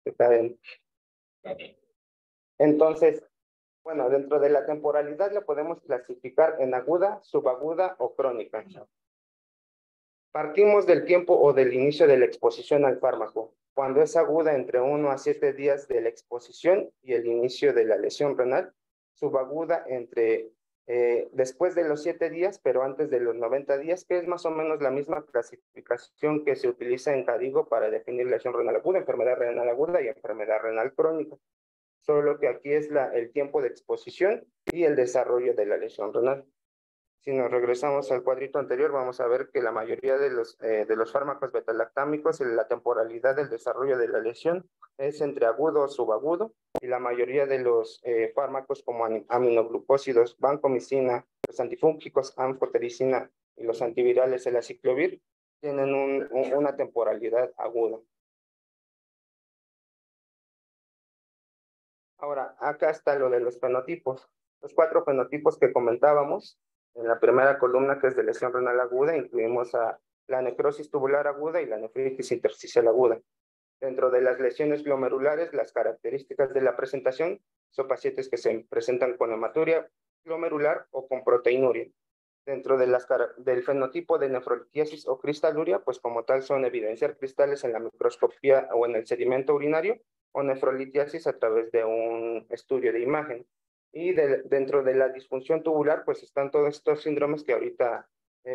Está bien. Entonces, bueno, dentro de la temporalidad la podemos clasificar en aguda, subaguda o crónica. Partimos del tiempo o del inicio de la exposición al fármaco, cuando es aguda entre 1 a 7 días de la exposición y el inicio de la lesión renal, subaguda después de los 7 días, pero antes de los 90 días, que es más o menos la misma clasificación que se utiliza en CADIGO para definir lesión renal aguda, enfermedad renal aguda y enfermedad renal crónica. Solo que aquí es el tiempo de exposición y el desarrollo de la lesión renal. Si nos regresamos al cuadrito anterior, vamos a ver que la mayoría de los fármacos betalactámicos, la temporalidad del desarrollo de la lesión es entre agudo o subagudo, y la mayoría de los fármacos como aminoglucósidos, vancomicina, los antifúngicos, anfotericina y los antivirales, el aciclovir, tienen una temporalidad aguda. Ahora, acá está lo de los fenotipos. Los 4 fenotipos que comentábamos en la primera columna, que es de lesión renal aguda, incluimos a la necrosis tubular aguda y la nefritis intersticial aguda. Dentro de las lesiones glomerulares, las características de la presentación son pacientes que se presentan con hematuria glomerular o con proteinuria. Dentro del fenotipo de nefrolitiasis o cristaluria, pues como tal son evidenciar cristales en la microscopía o en el sedimento urinario, o nefrolitiasis a través de un estudio de imagen. Y dentro de la disfunción tubular, pues están todos estos síndromes que ahorita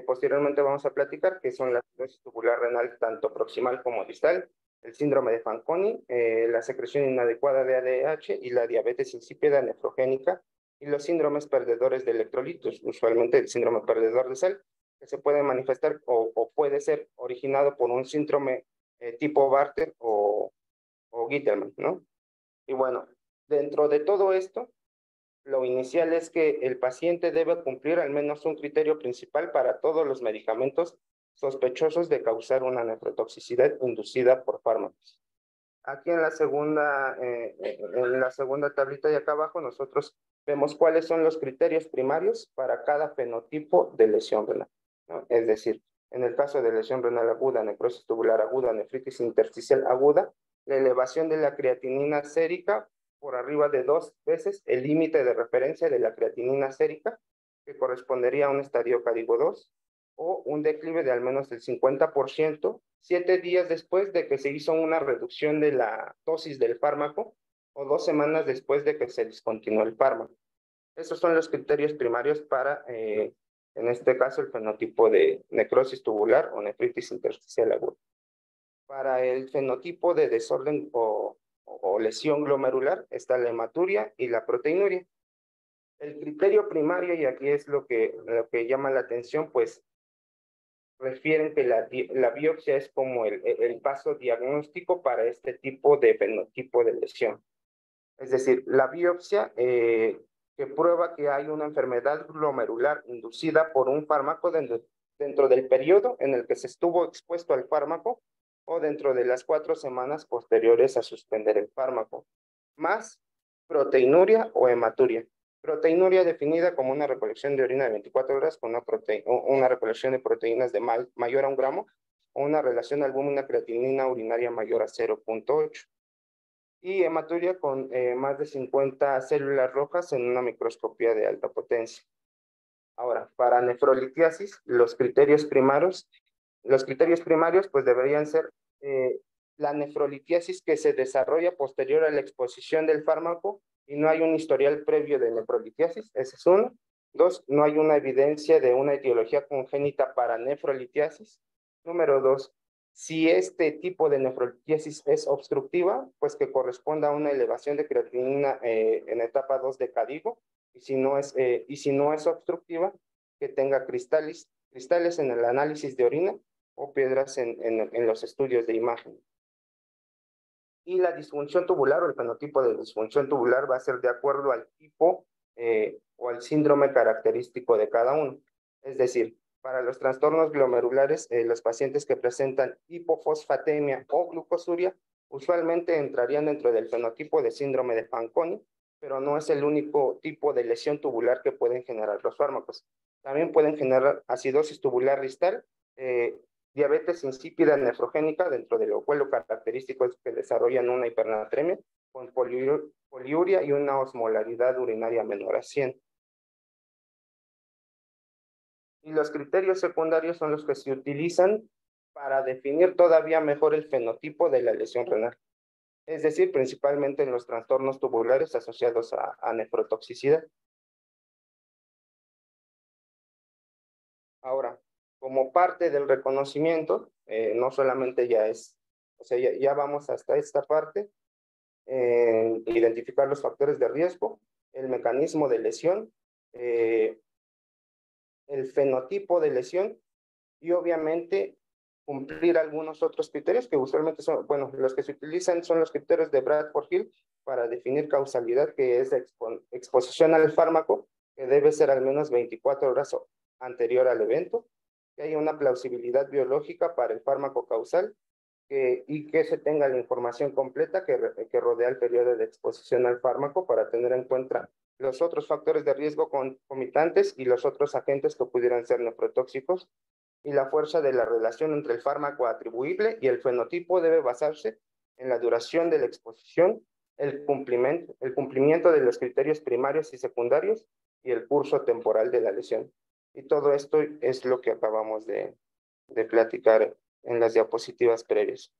posteriormente vamos a platicar, que son la cirrosis tubular renal tanto proximal como distal, el síndrome de Fanconi, la secreción inadecuada de ADH y la diabetes insípida nefrogénica, y los síndromes perdedores de electrolitos, usualmente el síndrome perdedor de sal, que se puede manifestar o puede ser originado por un síndrome tipo Bartter o Gitterman, ¿no? Y bueno, dentro de todo esto, lo inicial es que el paciente debe cumplir al menos un criterio principal para todos los medicamentos sospechosos de causar una nefrotoxicidad inducida por fármacos. Aquí en la segunda tablita de acá abajo, nosotros vemos cuáles son los criterios primarios para cada fenotipo de lesión renal, ¿no? Es decir, en el caso de lesión renal aguda, necrosis tubular aguda, nefritis intersticial aguda, la elevación de la creatinina sérica por arriba de 2 veces el límite de referencia de la creatinina sérica, que correspondería a un estadio CADIGO 2, o un declive de al menos el 50%, 7 días después de que se hizo una reducción de la dosis del fármaco o 2 semanas después de que se discontinuó el fármaco. Esos son los criterios primarios para, en este caso, el fenotipo de necrosis tubular o nefritis intersticial aguda. Para el fenotipo de desorden o lesión glomerular está la hematuria y la proteinuria. El criterio primario, y aquí es lo que llama la atención, pues refieren que la biopsia es como el paso diagnóstico para este tipo de fenotipo de lesión. Es decir, la biopsia que prueba que hay una enfermedad glomerular inducida por un fármaco dentro del periodo en el que se estuvo expuesto al fármaco o dentro de las 4 semanas posteriores a suspender el fármaco, más proteinuria o hematuria. Proteinuria definida como una recolección de orina de 24 horas con una recolección de proteínas de mayor a 1 gramo o una relación albúmina-creatinina urinaria mayor a 0.8. Y hematuria con más de 50 células rojas en una microscopía de alta potencia. Ahora, para nefrolitiasis, los criterios primarios pues deberían ser la nefrolitiasis que se desarrolla posterior a la exposición del fármaco y no hay un historial previo de nefrolitiasis, ese es uno. 2, no hay una evidencia de una etiología congénita para nefrolitiasis. Número 2, si este tipo de nefrolitiasis es obstructiva, pues que corresponda a una elevación de creatinina en etapa 2 de CADIGO, y si no es obstructiva, que tenga cristales en el análisis de orina o piedras en los estudios de imagen. Y la disfunción tubular o el fenotipo de disfunción tubular va a ser de acuerdo al tipo o al síndrome característico de cada uno. Es decir, para los trastornos glomerulares, los pacientes que presentan hipofosfatemia o glucosuria usualmente entrarían dentro del fenotipo de síndrome de Fanconi, pero no es el único tipo de lesión tubular que pueden generar los fármacos. También pueden generar acidosis tubular distal, diabetes insípida nefrogénica, dentro de lo cual lo característico es que desarrollan una hipernatremia con poliuria y una osmolaridad urinaria menor a 100. Y los criterios secundarios son los que se utilizan para definir todavía mejor el fenotipo de la lesión renal. Es decir, principalmente en los trastornos tubulares asociados a nefrotoxicidad. Ahora, como parte del reconocimiento, no solamente ya es, o sea, ya vamos hasta esta parte, identificar los factores de riesgo, el mecanismo de lesión, el fenotipo de lesión y obviamente cumplir algunos otros criterios que usualmente son, bueno, los que se utilizan son los criterios de Bradford-Hill para definir causalidad, que es exposición al fármaco, que debe ser al menos 24 horas anterior al evento, que haya una plausibilidad biológica para el fármaco causal y que se tenga la información completa que rodea el periodo de exposición al fármaco para tener en cuenta los otros factores de riesgo concomitantes y los otros agentes que pudieran ser nefrotóxicos, y la fuerza de la relación entre el fármaco atribuible y el fenotipo debe basarse en la duración de la exposición, el cumplimiento de los criterios primarios y secundarios y el curso temporal de la lesión. Y todo esto es lo que acabamos de platicar en las diapositivas previas.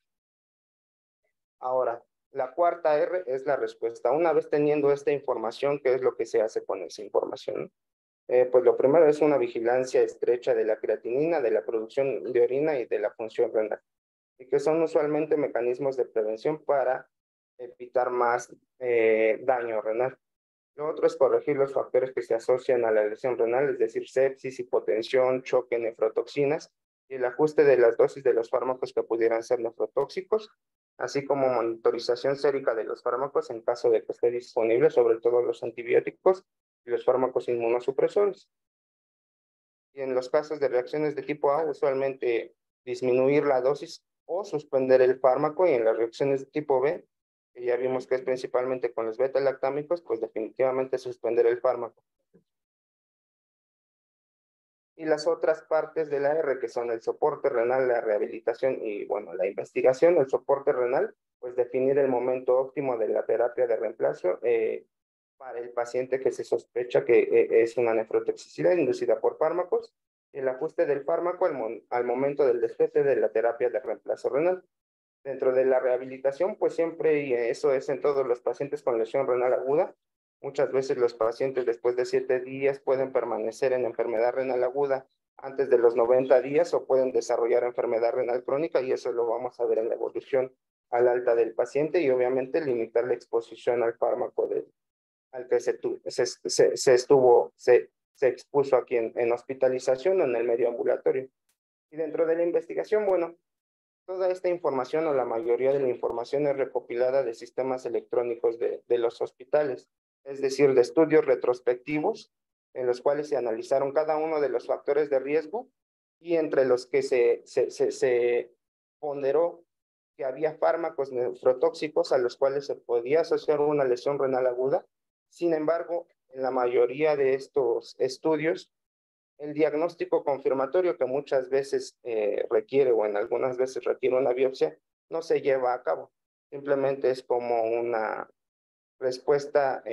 Ahora, la cuarta R es la respuesta. Una vez teniendo esta información, ¿qué es lo que se hace con esa información? Pues lo primero es una vigilancia estrecha de la creatinina, de la producción de orina y de la función renal, y que son usualmente mecanismos de prevención para evitar más daño renal. Lo otro es corregir los factores que se asocian a la lesión renal, es decir, sepsis, hipotensión, choque, nefrotoxinas, y el ajuste de las dosis de los fármacos que pudieran ser nefrotóxicos, así como monitorización sérica de los fármacos en caso de que esté disponible, sobre todo los antibióticos y los fármacos inmunosupresores. Y en los casos de reacciones de tipo A, usualmente disminuir la dosis o suspender el fármaco, y en las reacciones de tipo B, que ya vimos que es principalmente con los beta-lactámicos, pues definitivamente suspender el fármaco. Y las otras partes de la R, que son el soporte renal, la rehabilitación y, bueno, la investigación. El soporte renal, pues definir el momento óptimo de la terapia de reemplazo para el paciente que se sospecha que es una nefrotoxicidad inducida por fármacos, el ajuste del fármaco al momento del destete de la terapia de reemplazo renal. Dentro de la rehabilitación, pues siempre, y eso es en todos los pacientes con lesión renal aguda, muchas veces los pacientes después de 7 días pueden permanecer en enfermedad renal aguda antes de los 90 días o pueden desarrollar enfermedad renal crónica, y eso lo vamos a ver en la evolución al alta del paciente, y obviamente limitar la exposición al fármaco al que se expuso aquí en hospitalización o en el medio ambulatorio. Y dentro de la investigación, bueno, toda esta información o la mayoría de la información es recopilada de sistemas electrónicos de los hospitales, es decir, de estudios retrospectivos en los cuales se analizaron cada uno de los factores de riesgo, y entre los que se ponderó que había fármacos nefrotóxicos a los cuales se podía asociar una lesión renal aguda. Sin embargo, en la mayoría de estos estudios, el diagnóstico confirmatorio, que muchas veces requiere o en algunas veces requiere una biopsia, no se lleva a cabo. Simplemente es como una respuesta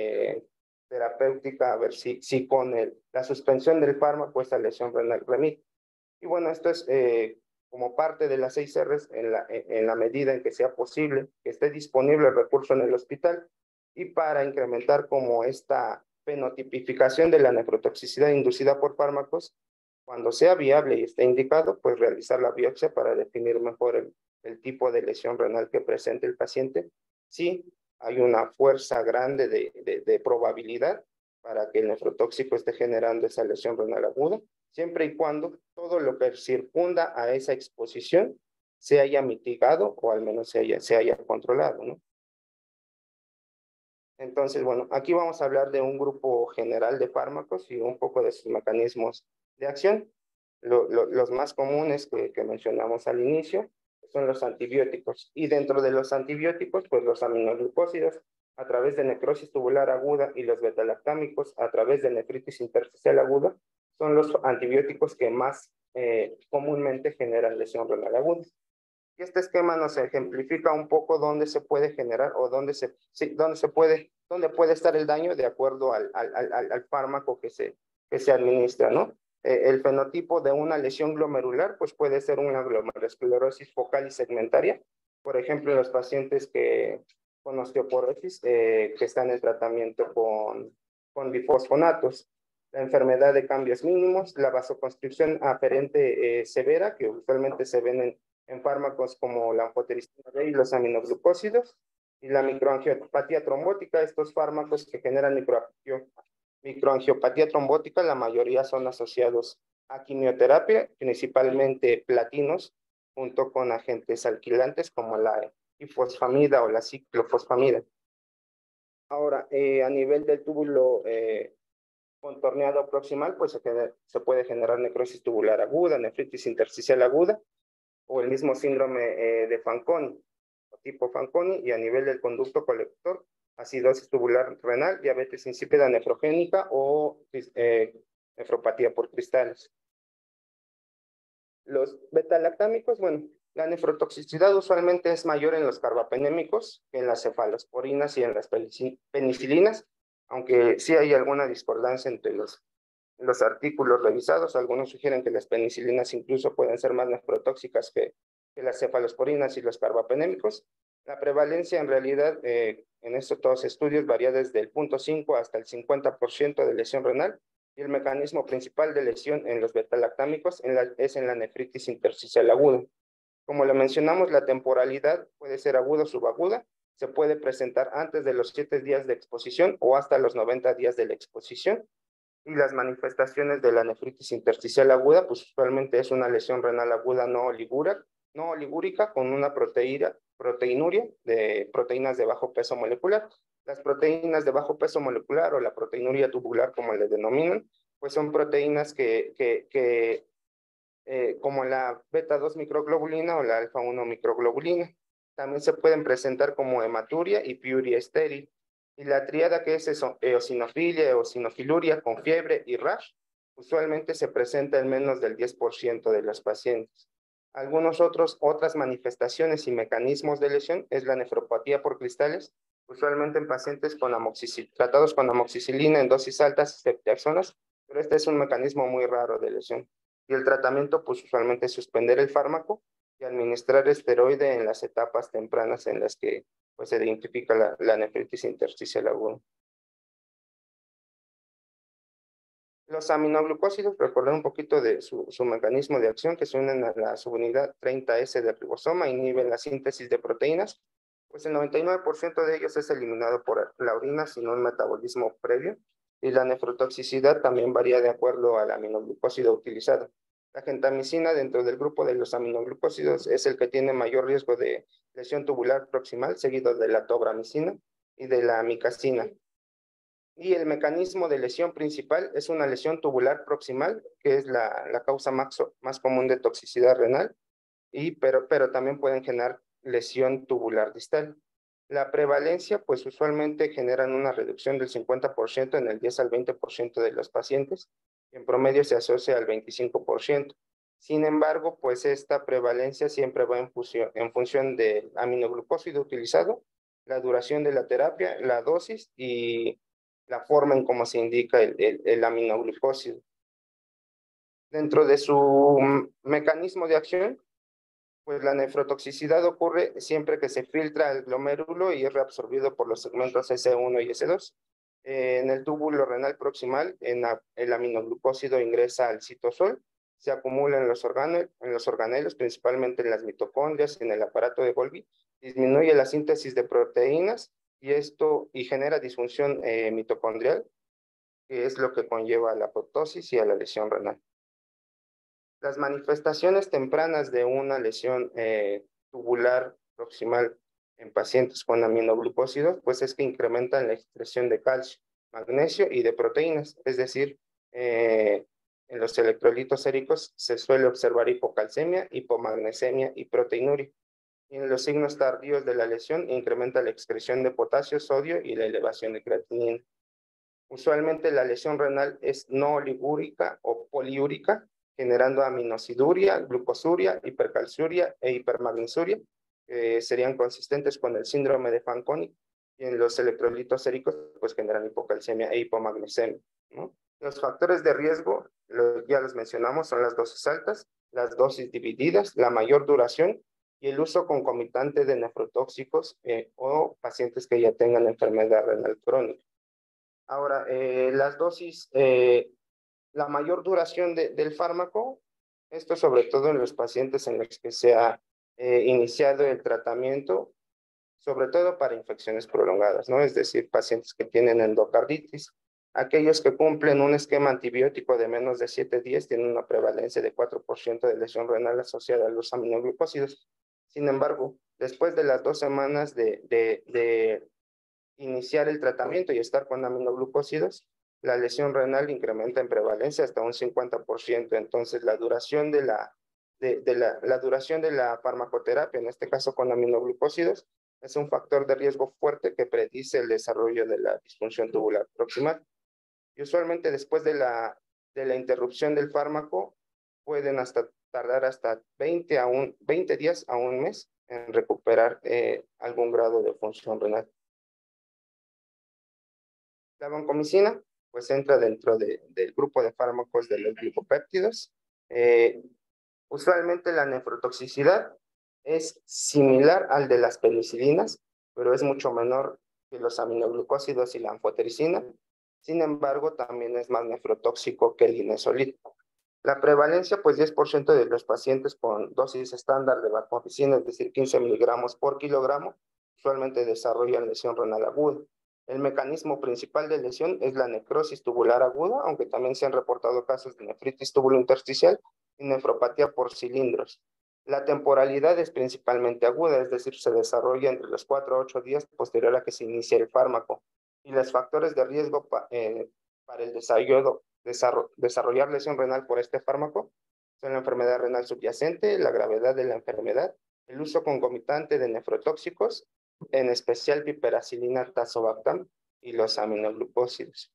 terapéutica a ver si con la suspensión del fármaco esa lesión renal remite. Y bueno, esto es como parte de las 6 R's en la medida en que sea posible, que esté disponible el recurso en el hospital, y para incrementar como esta fenotipificación de la nefrotoxicidad inducida por fármacos, cuando sea viable y esté indicado, pues realizar la biopsia para definir mejor el tipo de lesión renal que presente el paciente. Sí, hay una fuerza grande de probabilidad para que el nefrotóxico esté generando esa lesión renal aguda, siempre y cuando todo lo que circunda a esa exposición se haya mitigado o al menos se haya controlado, ¿no? Entonces, bueno, aquí vamos a hablar de un grupo general de fármacos y un poco de sus mecanismos de acción. Los más comunes que mencionamos al inicio son los antibióticos, y dentro de los antibióticos, pues los aminoglucósidos a través de necrosis tubular aguda y los betalactámicos a través de nefritis intersticial aguda son los antibióticos que más comúnmente generan lesión renal aguda. Y este esquema nos ejemplifica un poco dónde se puede generar o dónde puede estar el daño de acuerdo al fármaco que se administra, ¿no? El fenotipo de una lesión glomerular pues puede ser una glomerulosclerosis focal y segmentaria, por ejemplo, en los pacientes con osteoporosis que están en tratamiento con bifosfonatos, la enfermedad de cambios mínimos, la vasoconstricción aferente severa, que usualmente se ven en fármacos como la anfotericina B y los aminoglucósidos, y la microangiopatía trombótica. Estos fármacos que generan microangiopatía trombótica, la mayoría son asociados a quimioterapia, principalmente platinos, junto con agentes alquilantes como la ifosfamida o la ciclofosfamida. Ahora, a nivel del túbulo contorneado proximal, pues se puede generar necrosis tubular aguda, nefritis intersticial aguda, o el mismo síndrome de Fanconi, o tipo Fanconi, y a nivel del conducto colector, acidosis tubular renal, diabetes insípida nefrogénica o nefropatía por cristales. Los betalactámicos, bueno, la nefrotoxicidad usualmente es mayor en los carbapenémicos que en las cefalosporinas y en las penicilinas, aunque sí hay alguna discordancia entre los artículos revisados. Algunos sugieren que las penicilinas incluso pueden ser más nefrotóxicas que las cefalosporinas y los carbapenémicos. La prevalencia en realidad en estos dos estudios varía desde el 0.5 hasta el 50% de lesión renal, y el mecanismo principal de lesión en los betalactámicos es en la nefritis intersticial aguda. Como le mencionamos, la temporalidad puede ser aguda o subaguda, se puede presentar antes de los 7 días de exposición o hasta los 90 días de la exposición. Y las manifestaciones de la nefritis intersticial aguda, pues usualmente es una lesión renal aguda no oligúrica con una proteinuria de proteínas de bajo peso molecular. Las proteínas de bajo peso molecular o la proteinuria tubular, como le denominan, pues son proteínas como la beta-2 microglobulina o la alfa-1 microglobulina. También se pueden presentar como hematuria y piuria estéril. Y la tríada, que es eosinofilia, eosinofiluria con fiebre y rash, usualmente se presenta en menos del 10% de los pacientes. Otras manifestaciones y mecanismos de lesión es la nefropatía por cristales, usualmente en pacientes tratados con amoxicilina en dosis altas y ceftriaxonas, pero este es un mecanismo muy raro de lesión. Y el tratamiento, pues usualmente es suspender el fármaco y administrar esteroide en las etapas tempranas en las que pues, se identifica la nefritis intersticial aguda. Los aminoglucósidos, recordar un poquito de su mecanismo de acción, que se unen a la subunidad 30S del ribosoma, inhiben la síntesis de proteínas, pues el 99% de ellos es eliminado por la orina sin un metabolismo previo, y la nefrotoxicidad también varía de acuerdo al aminoglucósido utilizado. La gentamicina dentro del grupo de los aminoglucósidos es el que tiene mayor riesgo de lesión tubular proximal, seguido de la tobramicina y de la amicacina. Y el mecanismo de lesión principal es una lesión tubular proximal, que es la causa más común de toxicidad renal, pero también pueden generar lesión tubular distal. La prevalencia, pues usualmente generan una reducción del 50% en el 10 al 20% de los pacientes, y en promedio se asocia al 25%. Sin embargo, pues esta prevalencia siempre va en función del aminoglucósido utilizado, la duración de la terapia, la dosis y la forma en cómo se indica el aminoglucósido. Dentro de su mecanismo de acción, pues la nefrotoxicidad ocurre siempre que se filtra el glomérulo y es reabsorbido por los segmentos S1 y S2. En el túbulo renal proximal, el aminoglucósido ingresa al citosol, se acumula en los organelos, principalmente en las mitocondrias, en el aparato de Golgi, disminuye la síntesis de proteínas y genera disfunción mitocondrial, que es lo que conlleva a la apoptosis y a la lesión renal. Las manifestaciones tempranas de una lesión tubular proximal en pacientes con aminoglucósidos, pues es que incrementan la excreción de calcio, magnesio y de proteínas, es decir, en los electrolitos séricos se suele observar hipocalcemia, hipomagnesemia y proteinuria. Y en los signos tardíos de la lesión incrementa la excreción de potasio, sodio y la elevación de creatinina. Usualmente la lesión renal es no oligúrica o poliúrica, generando aminosiduria, glucosuria, hipercalciuria e hipermagnisuria, que serían consistentes con el síndrome de Fanconi, y en los electrolitos séricos pues generan hipocalcemia e hipomagnesemia, ¿no? Los factores de riesgo, ya los mencionamos, son las dosis altas, las dosis divididas, la mayor duración y el uso concomitante de nefrotóxicos o pacientes que ya tengan enfermedad renal crónica. Ahora, las dosis, la mayor duración del fármaco, esto sobre todo en los pacientes en los que se ha iniciado el tratamiento, sobre todo para infecciones prolongadas, ¿no? Es decir, pacientes que tienen endocarditis. Aquellos que cumplen un esquema antibiótico de menos de 7 días tienen una prevalencia de 4% de lesión renal asociada a los aminoglucósidos. Sin embargo, después de las 2 semanas de iniciar el tratamiento y estar con aminoglucósidos, la lesión renal incrementa en prevalencia hasta un 50%. Entonces, la duración de la duración de la farmacoterapia, en este caso con aminoglucósidos, es un factor de riesgo fuerte que predice el desarrollo de la disfunción tubular proximal. Y usualmente después de la interrupción del fármaco, pueden tardar hasta 20 días a un mes en recuperar algún grado de función renal. La vancomicina pues entra dentro del grupo de fármacos de los glicopéptidos. Usualmente la nefrotoxicidad es similar al de las penicilinas, pero es mucho menor que los aminoglucósidos y la anfotericina. Sin embargo, también es más nefrotóxico que el linezolid. La prevalencia, pues 10% de los pacientes con dosis estándar de vancomicina, es decir, 15 miligramos por kilogramo, usualmente desarrollan lesión renal aguda. El mecanismo principal de lesión es la necrosis tubular aguda, aunque también se han reportado casos de nefritis tubulointersticial y nefropatía por cilindros. La temporalidad es principalmente aguda, es decir, se desarrolla entre los 4 a 8 días posterior a que se inicie el fármaco. Y los factores de riesgo para el desarrollar lesión renal por este fármaco son la enfermedad renal subyacente, la gravedad de la enfermedad, el uso concomitante de nefrotóxicos, en especial piperacilina tazobactam y los aminoglucósidos.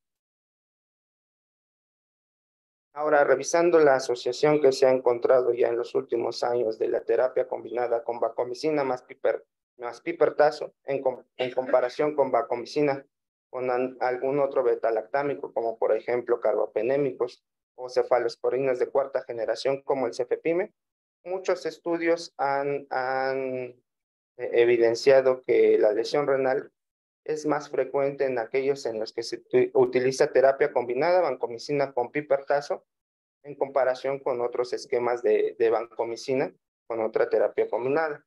Ahora, revisando la asociación que se ha encontrado ya en los últimos años de la terapia combinada con vancomicina más pipertazo en comparación con vancomicina con algún otro betalactámico, como por ejemplo carbapenémicos o cefalosporinas de cuarta generación como el cefepime, muchos estudios han evidenciado que la lesión renal es más frecuente en aquellos en los que se utiliza terapia combinada, vancomicina con pipertazo, en comparación con otros esquemas de vancomicina con otra terapia combinada.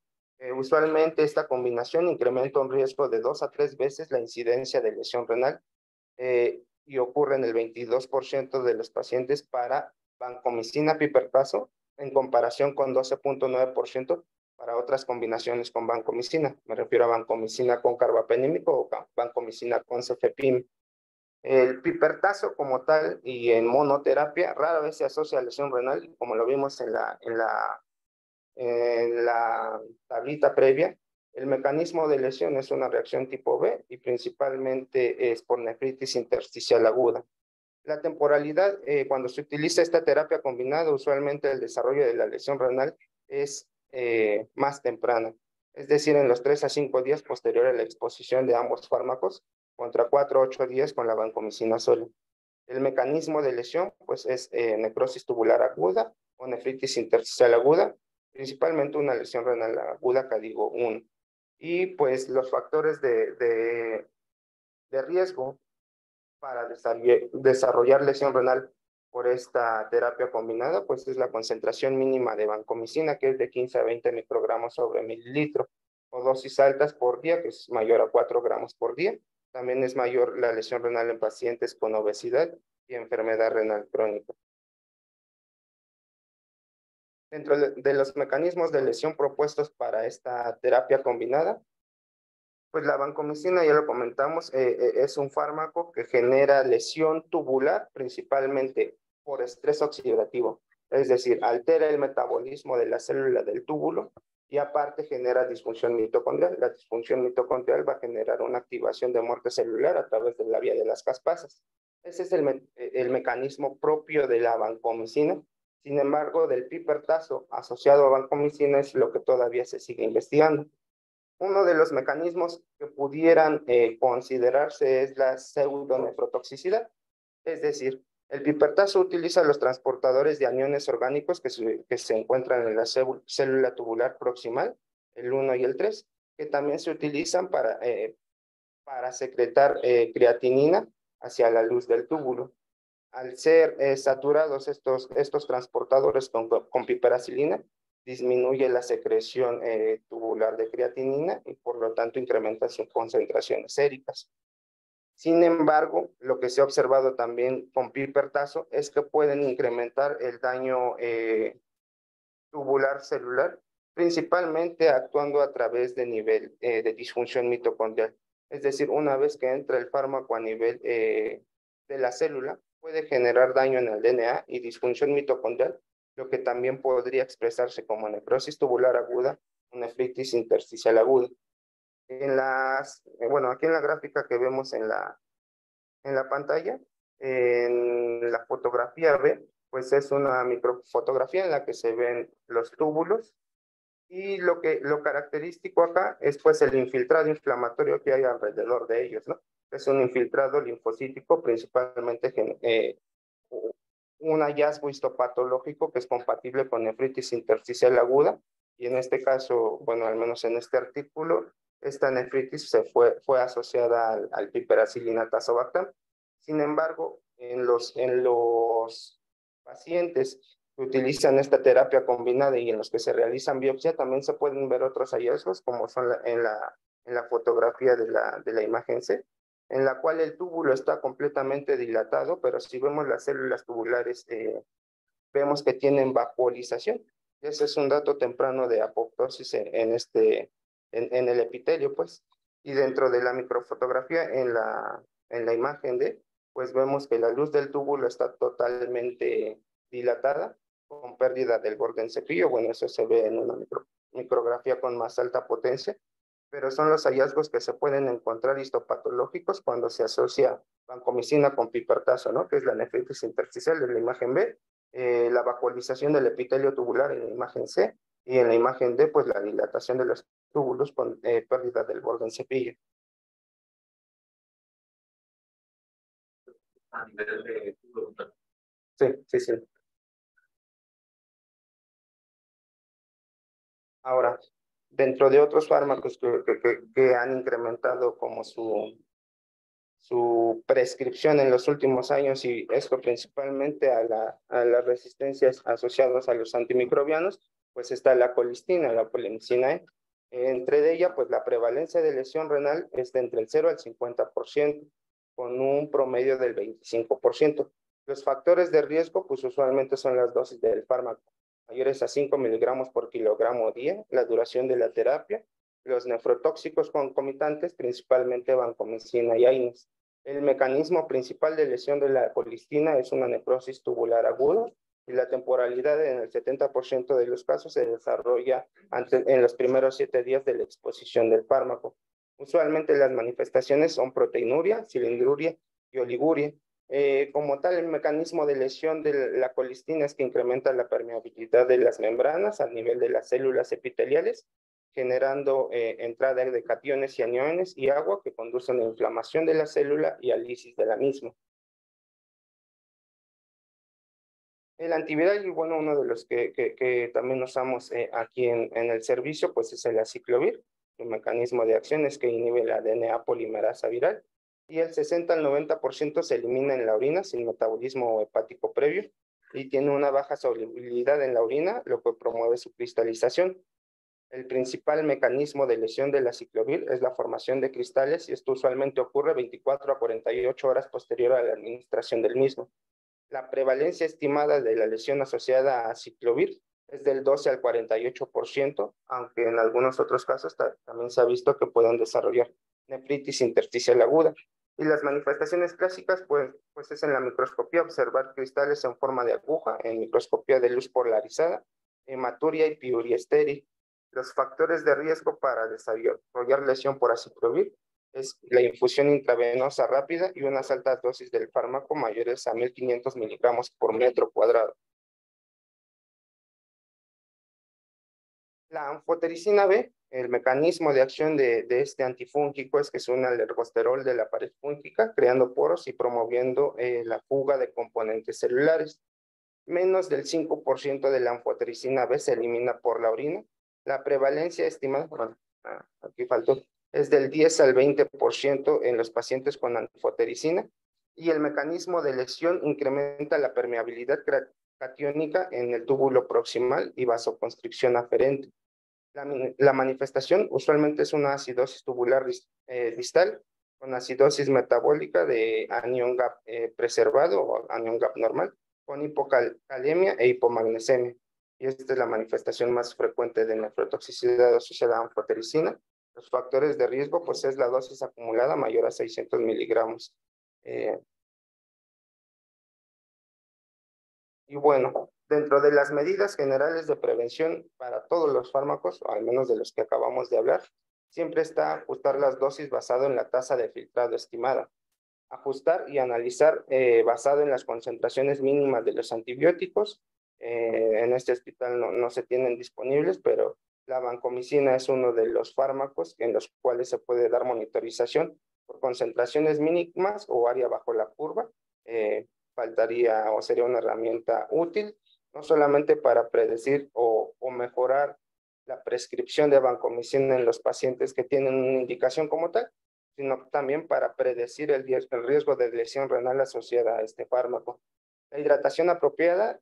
Usualmente esta combinación incrementa un riesgo de 2 a 3 veces la incidencia de lesión renal y ocurre en el 22% de los pacientes para vancomicina pipertazo en comparación con 12.9% para otras combinaciones con vancomicina. Me refiero a vancomicina con carbapenémico o vancomicina con cefepime. El pipertazo como tal y en monoterapia rara vez se asocia a lesión renal, como lo vimos en la tablita previa. El mecanismo de lesión es una reacción tipo B y principalmente es por nefritis intersticial aguda. La temporalidad, cuando se utiliza esta terapia combinada, usualmente el desarrollo de la lesión renal es más temprana, es decir, en los 3 a 5 días posterior a la exposición de ambos fármacos, contra 4 a 8 días con la vancomicina sola. El mecanismo de lesión pues, es necrosis tubular aguda o nefritis intersticial aguda, principalmente una lesión renal aguda, CADIGO 1. Y pues los factores de riesgo para desarrollar lesión renal por esta terapia combinada, pues es la concentración mínima de vancomicina, que es de 15 a 20 microgramos sobre mililitro, o dosis altas por día, que es mayor a 4 gramos por día. También es mayor la lesión renal en pacientes con obesidad y enfermedad renal crónica. Dentro de los mecanismos de lesión propuestos para esta terapia combinada, pues la vancomicina, ya lo comentamos, es un fármaco que genera lesión tubular principalmente por estrés oxidativo, es decir, altera el metabolismo de la célula del túbulo y aparte genera disfunción mitocondrial. La disfunción mitocondrial va a generar una activación de muerte celular a través de la vía de las caspasas. Ese es el mecanismo propio de la vancomicina Sin embargo, del pipertazo asociado a vancomicina es lo que todavía se sigue investigando. Uno de los mecanismos que pudieran considerarse es la pseudonefrotoxicidad, es decir, el pipertazo utiliza los transportadores de aniones orgánicos que se encuentran en la célula tubular proximal, el 1 y el 3, que también se utilizan para secretar creatinina hacia la luz del túbulo. Al ser saturados estos transportadores con piperacilina, disminuye la secreción tubular de creatinina y por lo tanto incrementa sus concentraciones séricas. Sin embargo, lo que se ha observado también con pipertazo es que pueden incrementar el daño tubular celular, principalmente actuando a través de disfunción mitocondrial. Es decir, una vez que entra el fármaco a nivel de la célula, puede generar daño en el DNA y disfunción mitocondrial, lo que también podría expresarse como necrosis tubular aguda o nefritis intersticial aguda. Bueno, aquí en la gráfica que vemos en la pantalla, en la fotografía B, pues es una microfotografía en la que se ven los túbulos y lo característico acá es pues el infiltrado inflamatorio que hay alrededor de ellos, ¿no? Es un infiltrado linfocítico, principalmente un hallazgo histopatológico que es compatible con nefritis intersticial aguda, y en este caso, bueno, al menos en este artículo, esta nefritis fue asociada al piperacilina tazobactam. Sin embargo, en los pacientes que utilizan esta terapia combinada y en los que se realizan biopsia, también se pueden ver otros hallazgos, como son en la fotografía de la imagen C, en la cual el túbulo está completamente dilatado, pero si vemos las células tubulares, vemos que tienen vacuolización. Ese es un dato temprano de apoptosis en el epitelio, pues. Y dentro de la microfotografía, en la imagen D, pues vemos que la luz del túbulo está totalmente dilatada, con pérdida del borde en cepillo. Bueno, eso se ve en una micrografía con más alta potencia, pero son los hallazgos que se pueden encontrar histopatológicos cuando se asocia vancomicina con pipertazo, ¿no? Que es la nefritis intersticial de la imagen B, la vacuolización del epitelio tubular en la imagen C, y en la imagen D, pues la dilatación de los túbulos con pérdida del borde en cepillo. A nivel de túbulo. Sí, sí, sí. Ahora, dentro de otros fármacos que han incrementado como su prescripción en los últimos años, y esto principalmente a las resistencias asociadas a los antimicrobianos, pues está la colistina, la polimicina E. Entre de ellas, pues la prevalencia de lesión renal es de entre el 0 al 50%, con un promedio del 25%. Los factores de riesgo, pues usualmente son las dosis del fármaco, mayores a 5 miligramos por kilogramo día, la duración de la terapia, los nefrotóxicos concomitantes, principalmente vancomicina y AINES. El mecanismo principal de lesión de la colistina es una necrosis tubular aguda, y la temporalidad en el 70% de los casos se desarrolla en los primeros 7 días de la exposición del fármaco. Usualmente las manifestaciones son proteinuria, cilindruria y oliguria. Como tal, el mecanismo de lesión de la colistina es que incrementa la permeabilidad de las membranas a nivel de las células epiteliales, generando entrada de cationes y aniones y agua que conducen a inflamación de la célula y a lisis de la misma. El antiviral, y bueno, uno de los que también usamos aquí en el servicio, pues es el aciclovir. El mecanismo de acción es que inhibe la DNA polimerasa viral, y el 60 al 90% se elimina en la orina sin metabolismo hepático previo, y tiene una baja solubilidad en la orina, lo que promueve su cristalización. El principal mecanismo de lesión del aciclovir es la formación de cristales, y esto usualmente ocurre 24 a 48 horas posterior a la administración del mismo. La prevalencia estimada de la lesión asociada a aciclovir es del 12 al 48%, aunque en algunos otros casos también se ha visto que pueden desarrollar nefritis intersticial aguda. Y las manifestaciones clásicas, pues es en la microscopía observar cristales en forma de aguja, en microscopía de luz polarizada, hematuria y piuria estéril. Los factores de riesgo para desarrollar lesión por aciclovir es la infusión intravenosa rápida y unas altas dosis del fármaco mayores a 1500 miligramos por metro cuadrado. La anfotericina B, el mecanismo de acción de este antifúngico es que es un ergosterol de la pared fúngica, creando poros y promoviendo la fuga de componentes celulares. Menos del 5% de la anfotericina B se elimina por la orina. La prevalencia estimada, bueno, aquí faltó, es del 10 al 20% en los pacientes con anfotericina, y el mecanismo de lesión incrementa la permeabilidad catiónica en el túbulo proximal y vasoconstricción aferente. La manifestación usualmente es una acidosis tubular distal con acidosis metabólica de anión GAP preservado o anión GAP normal, con hipocalemia e hipomagnesemia. Y esta es la manifestación más frecuente de nefrotoxicidad asociada a anfotericina. Los factores de riesgo, pues es la dosis acumulada mayor a 600 miligramos. Y bueno, dentro de las medidas generales de prevención para todos los fármacos, o al menos de los que acabamos de hablar, siempre está ajustar las dosis basado en la tasa de filtrado estimada. Ajustar y analizar basado en las concentraciones mínimas de los antibióticos. En este hospital no se tienen disponibles, pero la vancomicina es uno de los fármacos en los cuales se puede dar monitorización por concentraciones mínimas o área bajo la curva. Faltaría o sería una herramienta útil, no solamente para predecir o mejorar la prescripción de vancomicina en los pacientes que tienen una indicación como tal, sino también para predecir el riesgo de lesión renal asociada a este fármaco. La hidratación apropiada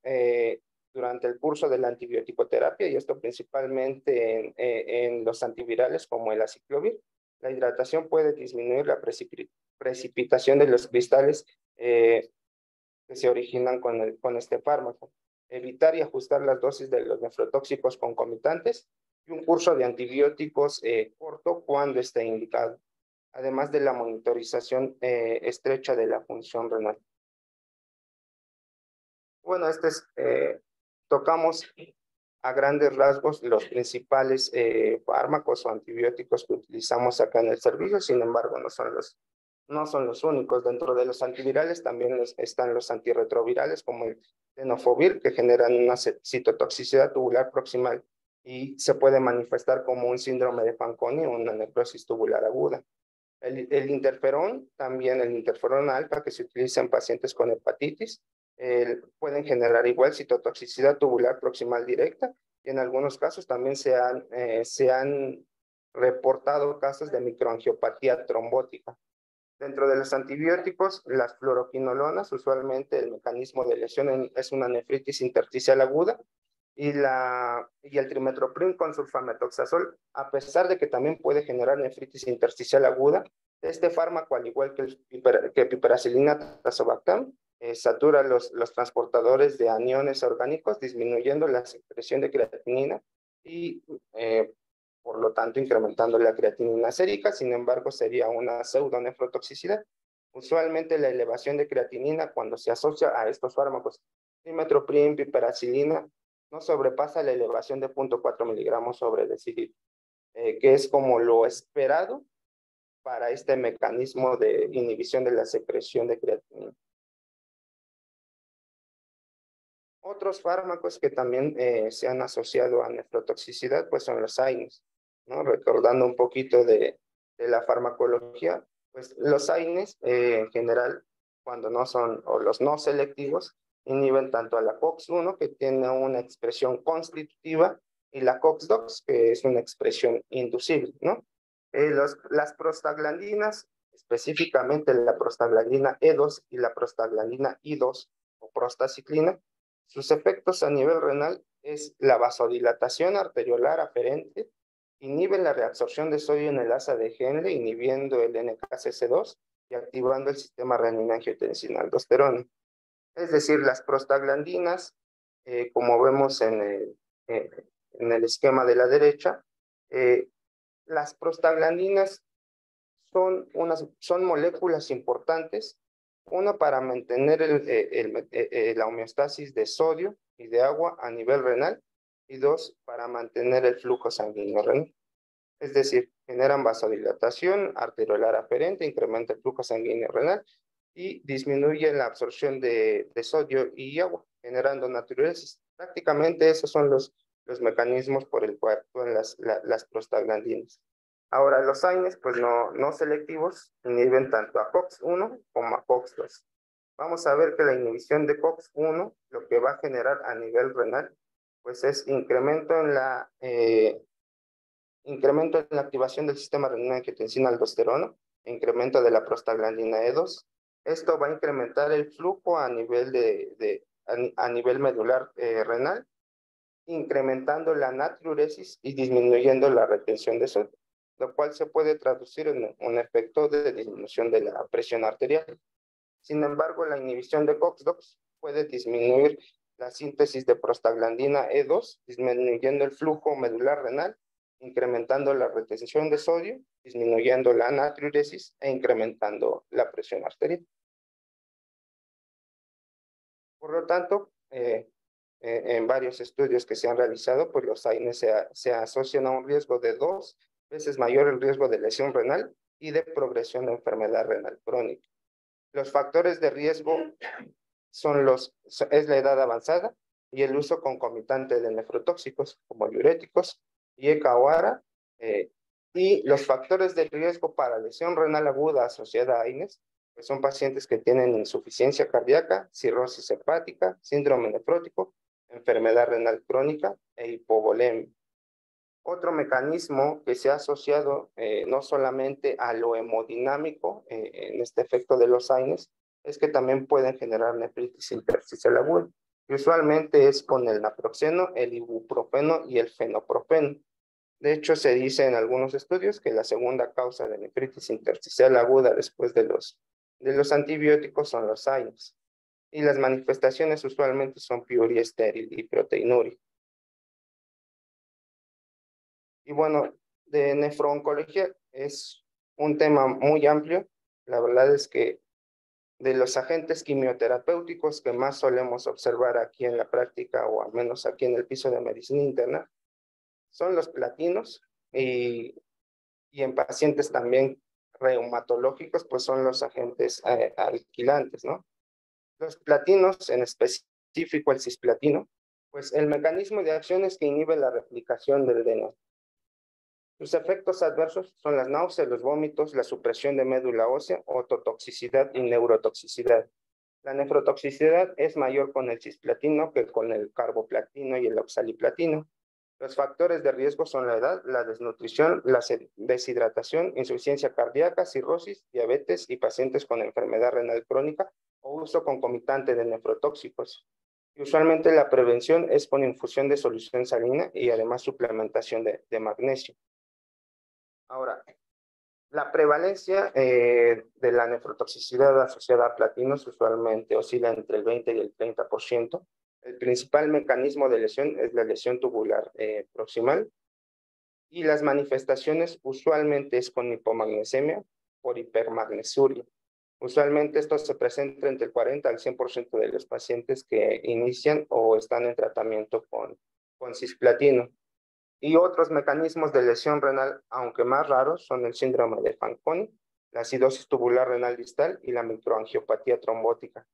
durante el curso de la antibioticoterapia, y esto principalmente en los antivirales como el aciclovir. La hidratación puede disminuir la precipitación de los cristales que se originan con este fármaco. Evitar y ajustar las dosis de los nefrotóxicos concomitantes y un curso de antibióticos corto cuando esté indicado, además de la monitorización estrecha de la función renal. Bueno, tocamos a grandes rasgos los principales fármacos o antibióticos que utilizamos acá en el servicio. Sin embargo, no son los únicos. Dentro de los antivirales también están los antirretrovirales como el tenofovir, que generan una citotoxicidad tubular proximal y se puede manifestar como un síndrome de Fanconi o una necrosis tubular aguda. El interferón, también el interferón alfa, que se utiliza en pacientes con hepatitis, pueden generar igual citotoxicidad tubular proximal directa, y en algunos casos también se han reportado casos de microangiopatía trombótica. Dentro de los antibióticos, las fluoroquinolonas, usualmente el mecanismo de lesión es una nefritis intersticial aguda, y el trimetoprim con sulfametoxazol, a pesar de que también puede generar nefritis intersticial aguda, este fármaco, al igual que piperacilina tazobactam, satura los transportadores de aniones orgánicos, disminuyendo la secreción de creatinina y por lo tanto incrementando la creatinina sérica. Sin embargo, sería una pseudonefrotoxicidad. Usualmente la elevación de creatinina cuando se asocia a estos fármacos, trimetoprim, piperacilina, no sobrepasa la elevación de 0.4 miligramos sobre decilitro, que es como lo esperado para este mecanismo de inhibición de la secreción de creatinina. Otros fármacos que también se han asociado a nefrotoxicidad, pues son los AINES, ¿no? Recordando un poquito de la farmacología, pues los AINES en general, cuando no son, o los no selectivos, inhiben tanto a la COX-1, que tiene una expresión constitutiva, y la COX-2, que es una expresión inducible, ¿no? Las prostaglandinas, específicamente la prostaglandina E2 y la prostaglandina I2 o prostaciclina, sus efectos a nivel renal es la vasodilatación arteriolar aferente, inhiben la reabsorción de sodio en el asa de Henle, inhibiendo el NKCC2 y activando el sistema renina-angiotensina-aldosterona. Es decir, las prostaglandinas, como vemos en el esquema de la derecha, las prostaglandinas son moléculas importantes, una para mantener la homeostasis de sodio y de agua a nivel renal, y dos, para mantener el flujo sanguíneo renal. Es decir, generan vasodilatación arteriolar aferente, incrementa el flujo sanguíneo renal y disminuye la absorción de sodio y agua, generando natriuresis. Prácticamente esos son los los mecanismos por el cual actúan las prostaglandinas. Ahora, los AINES, pues no selectivos, inhiben tanto a COX-1 como a COX-2. Vamos a ver que la inhibición de COX-1 lo que va a generar a nivel renal, pues es incremento en la activación del sistema renina-angiotensina-aldosterona, incremento de la prostaglandina E2. Esto va a incrementar el flujo a nivel a nivel medular renal, incrementando la natriuresis y disminuyendo la retención de sodio, lo cual se puede traducir en un efecto de disminución de la presión arterial. Sin embargo, la inhibición de COX-2 puede disminuir la síntesis de prostaglandina E2, disminuyendo el flujo medular renal, incrementando la retención de sodio, disminuyendo la natriuresis e incrementando la presión arterial. Por lo tanto, en varios estudios que se han realizado, pues los AINES se asocian a un riesgo de 2 veces mayor el riesgo de lesión renal y de progresión de enfermedad renal crónica. Los factores de riesgo es la edad avanzada y el uso concomitante de nefrotóxicos como diuréticos y ECA-OARA, y los factores de riesgo para lesión renal aguda asociada a AINES, pues son pacientes que tienen insuficiencia cardíaca, cirrosis hepática, síndrome nefrótico, enfermedad renal crónica e hipovolemia. Otro mecanismo que se ha asociado no solamente a lo hemodinámico en este efecto de los AINES, es que también pueden generar nefritis intersticial aguda. Y usualmente es con el naproxeno, el ibuprofeno y el fenoprofeno. De hecho, se dice en algunos estudios que la segunda causa de nefritis intersticial aguda después de los antibióticos son los AINES. Y las manifestaciones usualmente son piuria estéril y proteinuria. Y bueno, de nefrooncología es un tema muy amplio. La verdad es que de los agentes quimioterapéuticos que más solemos observar aquí en la práctica, o al menos aquí en el piso de medicina interna, son los platinos, y en pacientes también reumatológicos, pues son los agentes alquilantes, ¿no? Los platinos, en específico el cisplatino, pues el mecanismo de acción es que inhibe la replicación del DNA. Sus efectos adversos son las náuseas, los vómitos, la supresión de médula ósea, ototoxicidad y neurotoxicidad. La nefrotoxicidad es mayor con el cisplatino que con el carboplatino y el oxaliplatino. Los factores de riesgo son la edad, la desnutrición, la deshidratación, insuficiencia cardíaca, cirrosis, diabetes y pacientes con enfermedad renal crónica o uso concomitante de nefrotóxicos. Y usualmente la prevención es con infusión de solución salina y además suplementación de magnesio. Ahora, la prevalencia de la nefrotoxicidad asociada a platinos usualmente oscila entre el 20 y el 30%. El principal mecanismo de lesión es la lesión tubular proximal, y las manifestaciones usualmente es con hipomagnesemia por hipermagnesuria. Usualmente esto se presenta entre el 40 al 100% de los pacientes que inician o están en tratamiento con cisplatino. Y otros mecanismos de lesión renal, aunque más raros, son el síndrome de Fanconi, la acidosis tubular renal distal y la microangiopatía trombótica.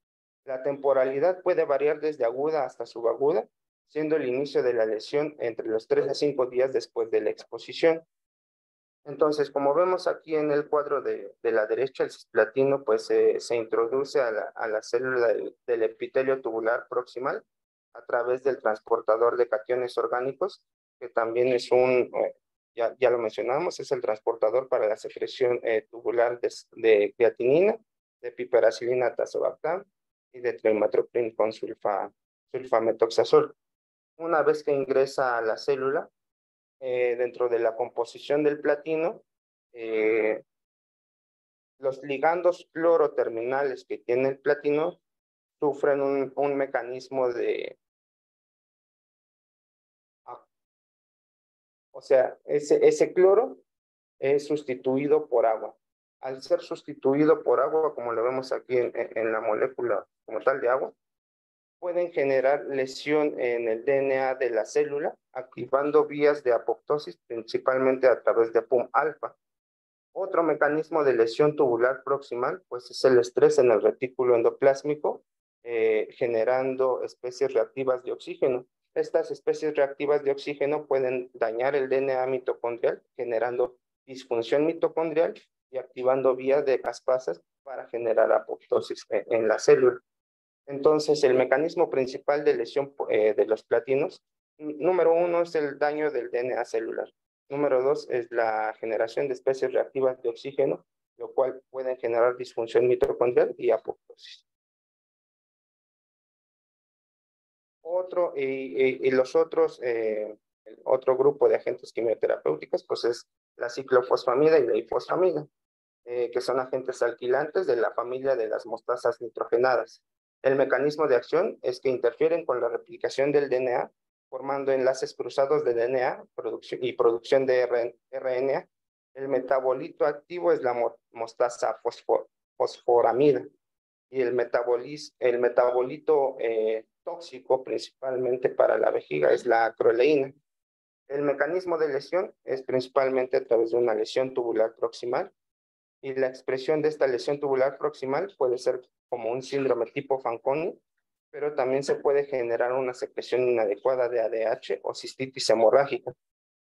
La temporalidad puede variar desde aguda hasta subaguda, siendo el inicio de la lesión entre los 3 a 5 días después de la exposición. Entonces, como vemos aquí en el cuadro de la derecha, el cisplatino pues se introduce a la célula del epitelio tubular proximal a través del transportador de cationes orgánicos, que también es ya lo mencionamos, es el transportador para la secreción tubular de creatinina, de piperacilina tazobactam y de trimethoprim con sulfametoxazol. Una vez que ingresa a la célula, dentro de la composición del platino, los ligandos cloroterminales que tiene el platino sufren un mecanismo o sea, ese cloro es sustituido por agua. Al ser sustituido por agua, como lo vemos aquí en la molécula como tal de agua, pueden generar lesión en el DNA de la célula, activando vías de apoptosis, principalmente a través de PUM-alfa. Otro mecanismo de lesión tubular proximal, pues es el estrés en el retículo endoplásmico, generando especies reactivas de oxígeno. Estas especies reactivas de oxígeno pueden dañar el DNA mitocondrial, generando disfunción mitocondrial y activando vías de caspasas para generar apoptosis en la célula. Entonces, el mecanismo principal de lesión de los platinos, número 1 es el daño del DNA celular. Número 2 es la generación de especies reactivas de oxígeno, lo cual puede generar disfunción mitocondrial y apoptosis. Los otros, el otro grupo de agentes quimioterapéuticos, pues es la ciclofosfamida y la ifosfamida, que son agentes alquilantes de la familia de las mostasas nitrogenadas. El mecanismo de acción es que interfieren con la replicación del DNA, formando enlaces cruzados de DNA y producción de RNA. El metabolito activo es la mostasa fosforamida y el metabolito tóxico principalmente para la vejiga es la acroleína. El mecanismo de lesión es principalmente a través de una lesión tubular proximal, y la expresión de esta lesión tubular proximal puede ser como un síndrome tipo Fanconi, pero también se puede generar una secreción inadecuada de ADH o cistitis hemorrágica.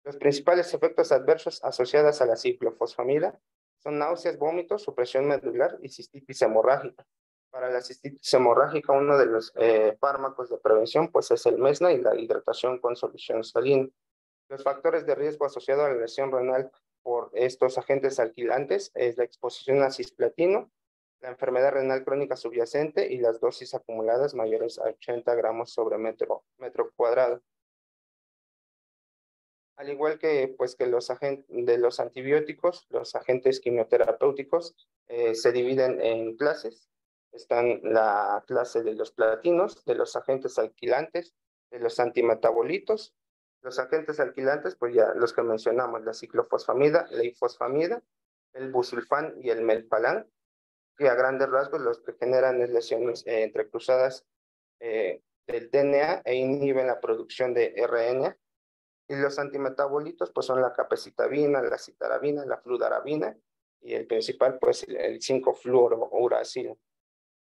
Los principales efectos adversos asociados a la ciclofosfamida son náuseas, vómitos, supresión medular y cistitis hemorrágica. Para la cistitis hemorrágica, uno de los fármacos de prevención pues es el Mesna y la hidratación con solución salina. Los factores de riesgo asociados a la lesión renal por estos agentes alquilantes es la exposición a cisplatino, la enfermedad renal crónica subyacente y las dosis acumuladas mayores a 80 gramos sobre metro cuadrado. Al igual que, pues, que los antibióticos, los agentes quimioterapéuticos se dividen en clases. Están la clase de los platinos, de los agentes alquilantes, de los antimetabolitos. Los agentes alquilantes, pues ya los que mencionamos, la ciclofosfamida, la ifosfamida, el busulfán y el melphalan, que a grandes rasgos los que generan es lesiones entrecruzadas del DNA e inhiben la producción de RNA. Y los antimetabolitos, pues son la capecitabina, la citarabina, la fludarabina y el principal, pues el 5-fluorouracilo,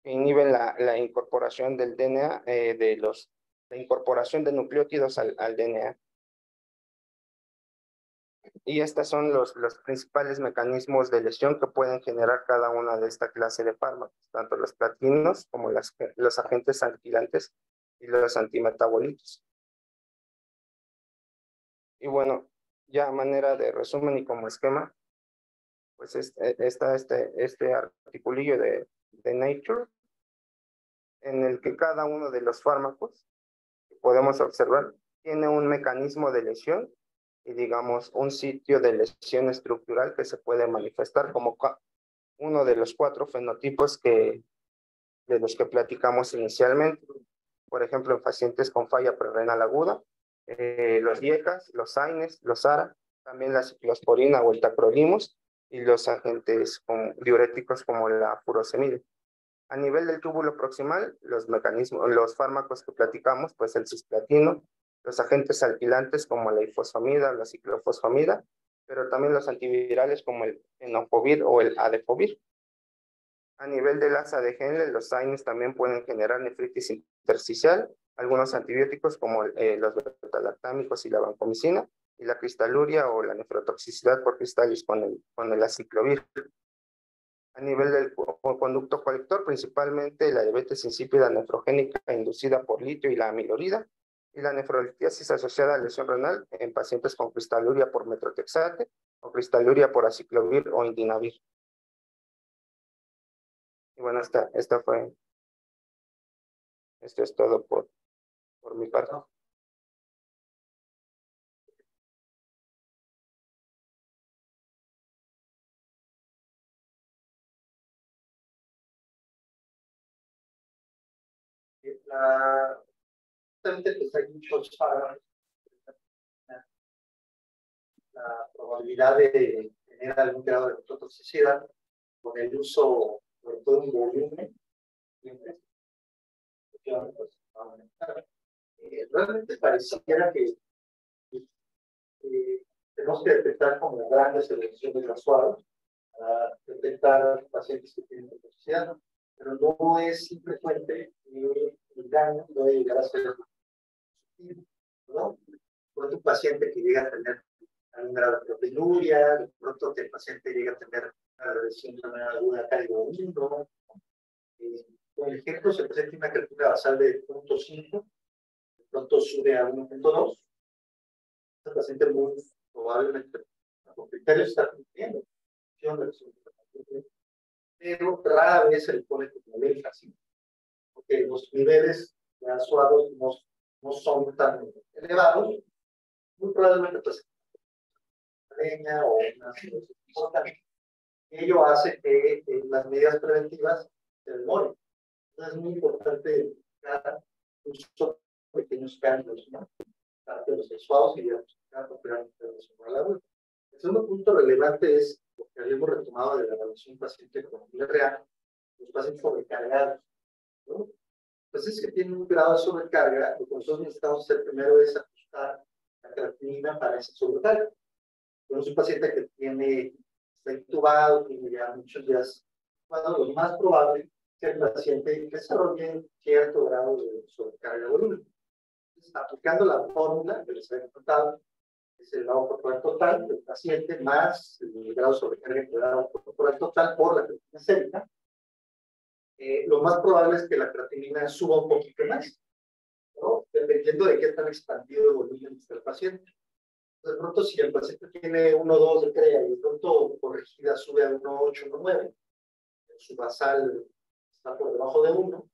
que inhiben la incorporación del DNA, la incorporación de nucleótidos al DNA. Y estos son los principales mecanismos de lesión que pueden generar cada una de esta clase de fármacos, tanto los platinos como los agentes alquilantes y los antimetabolitos. Y bueno, ya a manera de resumen y como esquema, pues está este articulillo de Nature, en el que cada uno de los fármacos que podemos observar tiene un mecanismo de lesión y, digamos, un sitio de lesión estructural que se puede manifestar como uno de los 4 fenotipos de los que platicamos inicialmente. Por ejemplo, en pacientes con falla prerrenal aguda, los IECAS, los AINES, los ARA, también la ciclosporina o el tacrolimus y los agentes diuréticos como la furosemida. A nivel del túbulo proximal, los fármacos que platicamos, pues el cisplatino, los agentes alquilantes como la ifosfamida, la ciclofosfamida, pero también los antivirales como el tenofovir o el adefovir. A nivel del asa de Henle, los AINES también pueden generar nefritis intersticial, algunos antibióticos como los beta-lactámicos y la vancomicina, y la cristaluria o la nefrotoxicidad por cristales con el aciclovir. A nivel del conducto colector, principalmente la diabetes insípida nefrogénica inducida por litio y la amilorida, y la nefrolitiasis asociada a lesión renal en pacientes con cristaluria por metrotexate o cristaluria por aciclovir o indinavir. Y bueno, esto es todo por mi parte. Justamente pues hay muchos parámetros. La probabilidad de tener algún grado de toxicidad con el uso de todo un volumen realmente pareciera que tenemos que detectar como grandes elecciones graduadas para detectar pacientes que tienen toxicidad, pero no es infrecuente y el daño puede llegar a ser ¿no? Por un paciente que llega a tener algún grado de proteinuria, de pronto que el paciente llega a tener una reducción de una aguda cargo 1. Por ejemplo, se presenta una creatina basal de 0.5, de pronto sube a 1.2. Este paciente muy probablemente, con criterios, está cumpliendo, pero rara vez se le pone como énfasis, porque los niveles de azuados no son tan elevados, muy probablemente pues leña o una cirrosis importante. Ello hace que las medidas preventivas se demoren. Entonces es muy importante dar pequeños cambios, ¿no? Para que los sexuados y ya el segundo punto relevante es lo que habíamos retomado de la evaluación paciente con real, los pacientes sobrecargados, ¿no? Entonces, que tienen un grado de sobrecarga, lo que nosotros necesitamos hacer primero es ajustar la creatinina para esa sobrecarga. Tenemos un paciente que está intubado, tiene ya muchos días, bueno, lo más probable es que el paciente desarrolle cierto grado de sobrecarga volúmica. Aplicando la fórmula que les había contado, es el grado corporal total del paciente más el grado de sobrecarga del grado corporal total por la creatinina sérica. Lo más probable es que la creatinina suba un poquito más, ¿no? Dependiendo de qué tan expandido el volumen está el paciente. De pronto, si el paciente tiene 1,2 de CREA y de pronto corregida sube a 1,8, 1,9, su basal está por debajo de 1,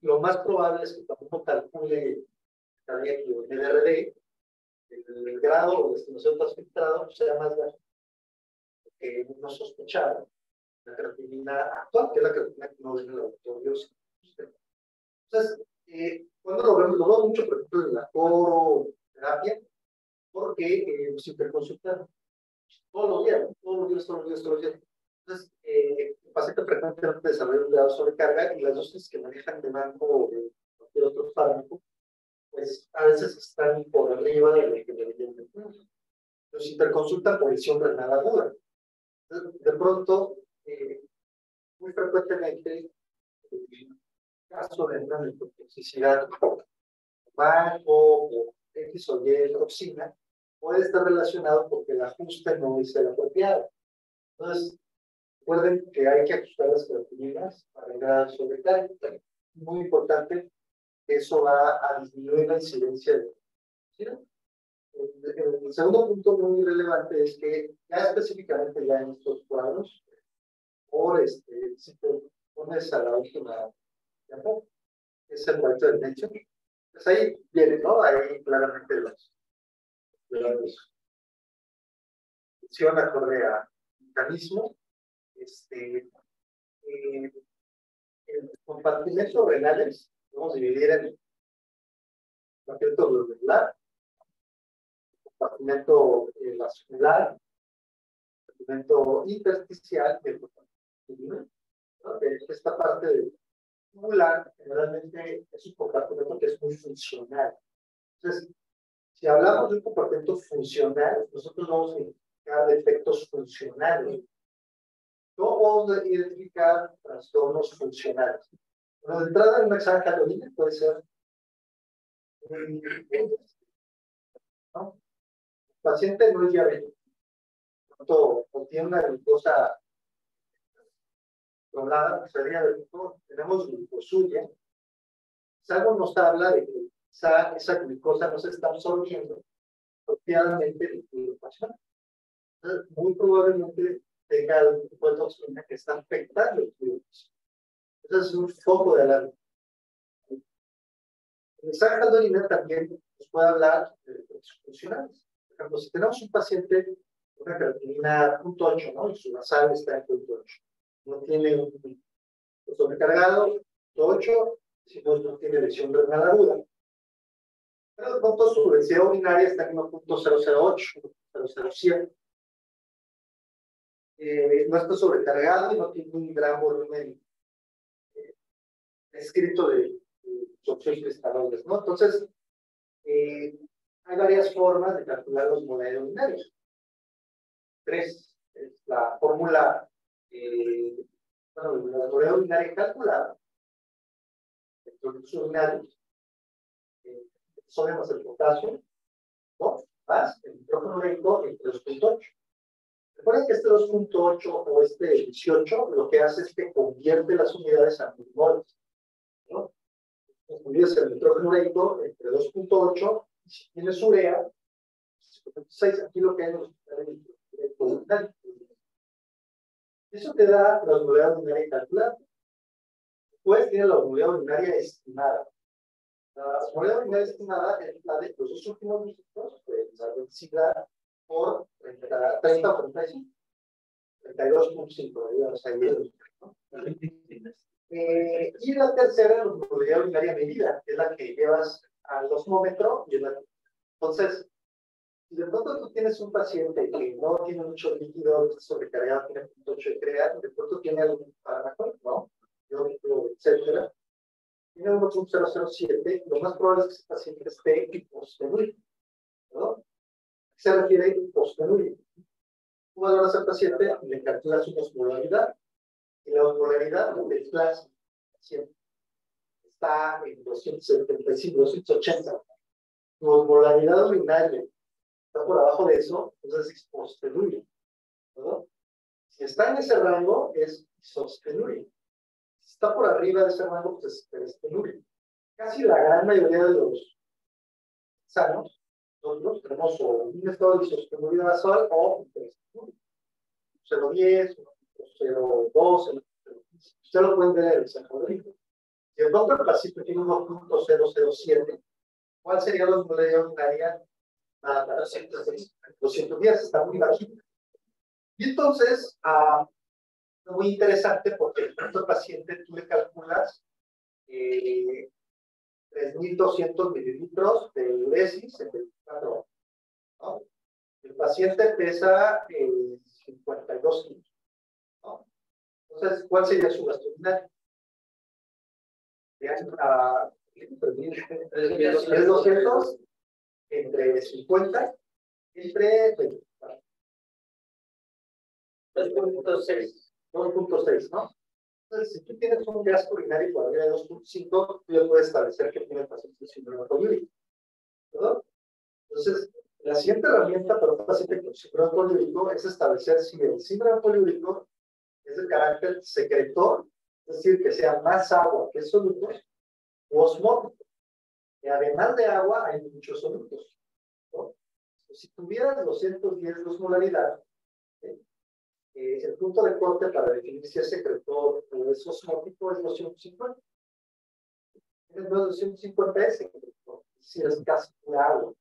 lo más probable es que cuando uno calcule el NRD, el grado o destinación filtrado sea más bajo que uno sospechaba. La creatinina actual, que es la creatinina que no es en el laboratorio. Entonces, cuando lo vemos mucho, por ejemplo, en la coroterapia, porque nos interconsultan todos los días, ¿no? Todos los días. Entonces, el paciente frecuentemente desarrolla un grado de sobrecarga y las dosis que manejan de banco o de cualquier otro fármaco, pues a veces están por arriba de lo que deberían de tener. Nos interconsultan por lesión renal aguda. De pronto, muy frecuentemente, el caso de una toxicidad bajo o X o Y toxina puede estar relacionado porque el ajuste no es el apropiado. Entonces, recuerden que hay que ajustar las creatininas para llegar al sobrecarga. Muy importante, eso va a disminuir la incidencia de toxicidad. El segundo punto muy relevante es que ya específicamente ya en estos cuadros, por si te pones a la última, es el proyecto del techo, pues ahí viene, ¿no? Ahí claramente los función acorde a mecanismo. El compartimento renales, vamos a dividir en compartimento glomerular, compartimento vascular, compartimento intersticial y el compartimento, ¿no? Esta parte de tubular generalmente es un compartimento que es muy funcional. Entonces, si hablamos de un compartimento funcional, nosotros vamos a identificar defectos funcionales. ¿Cómo vamos a identificar trastornos funcionales? Bueno, de entrada en una examen calorífica puede ser ¿no? El paciente no es diabético, o tiene una glucosa controlada, pues sería diabético, tenemos glucosuria. Algo nos habla de que esa glucosa no se está absorbiendo apropiadamente del fluido vaginal. Muy probablemente tenga algún tipo de toxina que está afectando el fluido vaginal. Ese es un foco de alarma. El examen de orina también nos puede hablar de defectos funcionales. Por ejemplo, si tenemos un paciente con una creatinina 0.8, ¿no? Y su basal está en 0.8. No tiene un sobrecargado, 0.8, si no tiene lesión renal aguda. Pero de pronto su densidad urinaria está en 1.008, 0.07. No está sobrecargado y no tiene un gran volumen escrito de succiones cristaloides, ¿no? Entonces, hay varias formas de calcular los modelos urinarios. 3 es la fórmula, bueno, la moledas urinarias calculada, los urinarios, sodio más el potasio, ¿no? Más el nitrógeno ureico entre 2.8. Recuerden que este 2.8 o este 18 lo que hace es que convierte las unidades a milimoles, ¿no? Conviertes el nitrógeno ureico entre 2.8 y si tienes urea, 6, aquí lo que hay en el eso te da la osmolaridad ordinaria calculada. Después tiene la osmolaridad ordinaria estimada. La osmolaridad ordinaria estimada es la de los dos últimos dígitos, pues la densidad por 30 o 35. 32.5, digamos, ahí, ¿no? Y la tercera es la osmolaridad ordinaria medida, que es la que llevas al osmómetro. Entonces, si de pronto tú tienes un paciente que no tiene mucho líquido, sobrecargado, tiene 0.8 de CREA, de pronto tiene algún fármaco, ¿no? Etcétera. Tiene 1.007, lo más probable es que ese paciente esté hipostenúrico, ¿no? ¿A qué se refiere hipostenúrico? Tú valoras al paciente, le calculas su osmolaridad, y la osmolaridad del plasma está en 275, 280. Tu osmolaridad urinaria está por abajo de eso, entonces es hipostenúrico, ¿no? Si está en ese rango, es isostenúrico. Si está por arriba de ese rango, pues es peristenúrico. Casi la gran mayoría de los sanos, nosotros tenemos o un estado de isostenuria basal o peristenúrico. 0.10, 0.12, usted lo puede ver en el psicodélico. Si el doctor paciente tiene 1.007, ¿cuál sería la osmolaridad ordinaria? 210, está muy bajito. Y entonces, muy interesante porque el paciente tú le calculas 3.200 mililitros de uresis en 24 horas, ¿no? El paciente pesa 52 kilos, ¿no? Entonces, ¿cuál sería su gasto urinario? 3.200 entre 50 entre 24. 2.6, ¿no? Entonces, si tú tienes un gasto urinario por arriba de 2.5, tú ya puedes establecer que tiene el paciente síndrome poliúrico, ¿no? Entonces, la siguiente herramienta para un paciente con síndrome poliúrico es establecer si el síndrome poliúrico es de carácter secretor, es decir, que sea más agua que solutos, o osmótico. Y además de agua, hay muchos solutos, ¿no? Si tuvieras 210 de osmolaridad, el punto de corte para definir si es secretor o es osmótico es 250. Es más de 250 es secretor, si es casi de agua.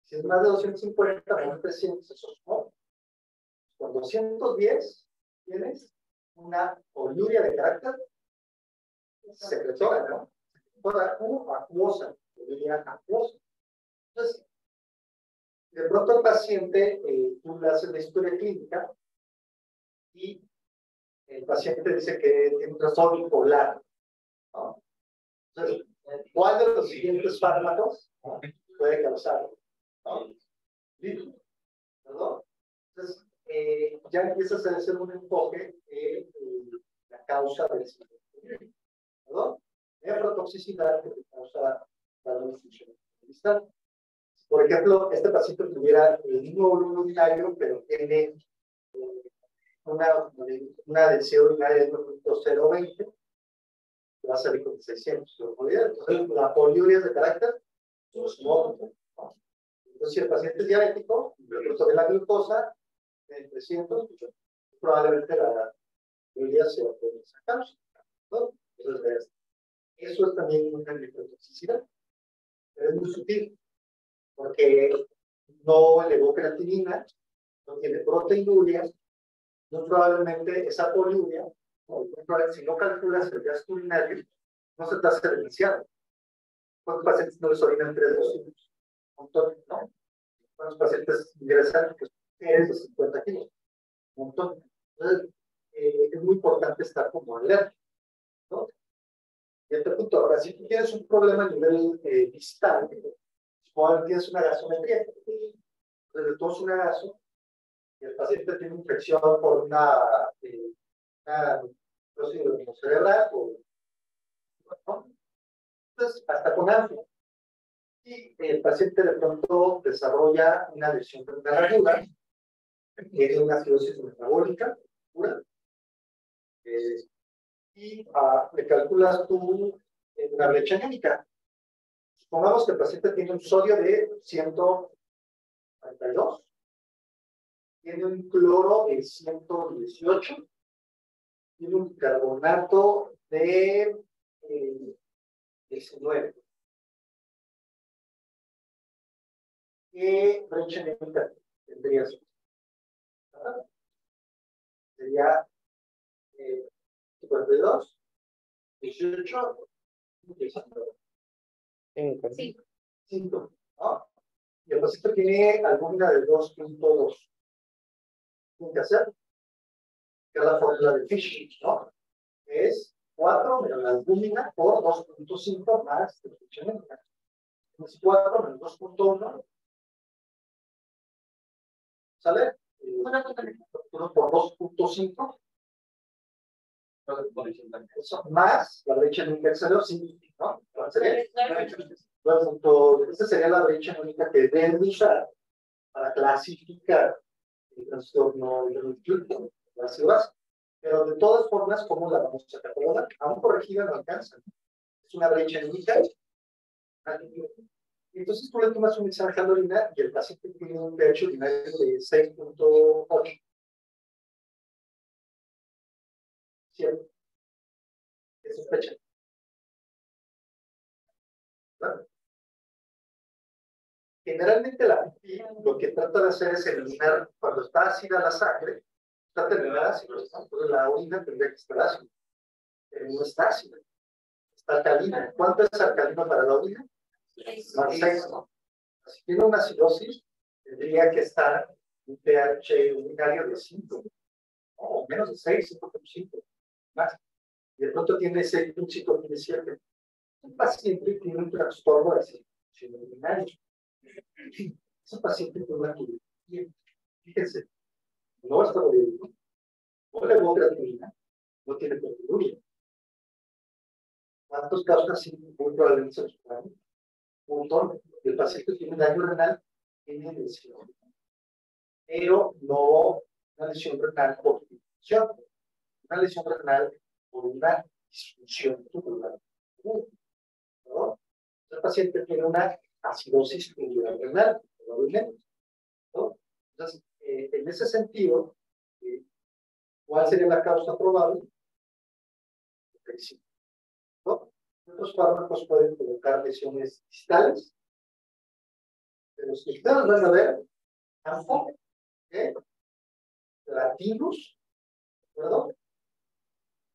Si es más de 250, más de 300 es osmótico. Con 210 tienes una poliuria de carácter secretora, ¿no? Secretora o acuosa, poliuria acuosa. Entonces, de pronto el paciente, tú le haces la historia clínica y el paciente dice que tiene un trastorno bipolar, ¿no? Entonces, ¿cuál de los siguientes fármacos puede causarlo? ¿No? ¿No? Entonces, ya empiezas a hacer un enfoque de la causa del síndrome, ¿no? Nefrotoxicidad que causa la disfunción intestinal. Por ejemplo, este paciente tuviera el mismo volumen urinario, pero tiene una densidad urinaria de 1.020, va a salir con 600. Entonces, la poliuria es de carácter osmótico, ¿no? Entonces, si el paciente es diabético, el uso de la glucosa en 300, probablemente la poliuria sea por esa causa, ¿no? Entonces, eso es también una nefrotoxicidad, pero es muy sutil, porque no elevó creatinina, no tiene proteinuria, no probablemente esa poliuria, si no calculas el gasto urinario, no se te hace denunciado. ¿Cuántos pacientes no les orinan 3 kilos? Un montón, ¿no? ¿Cuántos pacientes ingresan pues, de 50 kilos? Un montón. Entonces, es muy importante estar como alerta, ¿no? Y este punto, ahora, si tú tienes un problema a nivel distal, o tienes una gasometría, entonces tú una gaso, y el paciente tiene infección por una cerebral, ¿no? Entonces, hasta con anfio. Y el paciente de pronto desarrolla una lesión renal aguda, que es una acidosis metabólica pura, y le calculas tú una brecha anémica. Supongamos que el paciente tiene un sodio de 142, tiene un cloro de 118, tiene un carbonato de 19. ¿Qué brecha anémica tendrías? Sería 52, 18, 19. 5, ¿no? Y el paciente tiene albúmina de 2.2. Tiene que hacer, que es la fórmula de Fish, ¿no? Es 4 menos la albúmina por 2.5 más la brecha anémica. Es 4 menos 2.1. ¿Sale? 1 por 2.5. Eso, más la brecha anémica excedente, 5, ¿no? Esa sería la brecha anémica que deben usar para clasificar el trastorno de la base. Pero de todas formas, ¿cómo la vamos a catalogar? Aún corregida no alcanza. Es una brecha anémica. Entonces tú le tomas un examen de orina y el paciente tiene un pH urinario de 6.8. ¿Cierto? ¿Qué sospecha? ¿Verdad? Generalmente la pipí lo que trata de hacer es eliminar, cuando está ácida la sangre, trata de eliminar ácido, entonces la orina tendría que estar ácida, pero no está ácida, está alcalina. ¿Cuánto es alcalino para la orina? Más 6, ¿no? Si tiene una acidosis, tendría que estar un pH urinario de 5, o menos de 6, 5.5, más. Y de pronto tiene 6.5, tiene 7. Un paciente tiene un trastorno de acidosis urinaria. Ese paciente tiene una tubería. Fíjense, no está muriendo, no le voy a creatinina, no tiene proteinuria. ¿Cuántos casos así muy probablemente se los dan? Un montón. El paciente tiene daño renal, tiene lesión, pero no una lesión renal por infección, una lesión renal por una disfunción tubular. ¿No? El paciente tiene una acidosis tubular renal, probablemente. ¿No? Entonces, en ese sentido, ¿cuál sería la causa probable? ¿No? Otros fármacos pueden provocar lesiones distales. De los que ustedes van a ver, ANFO, latinos, ¿verdad?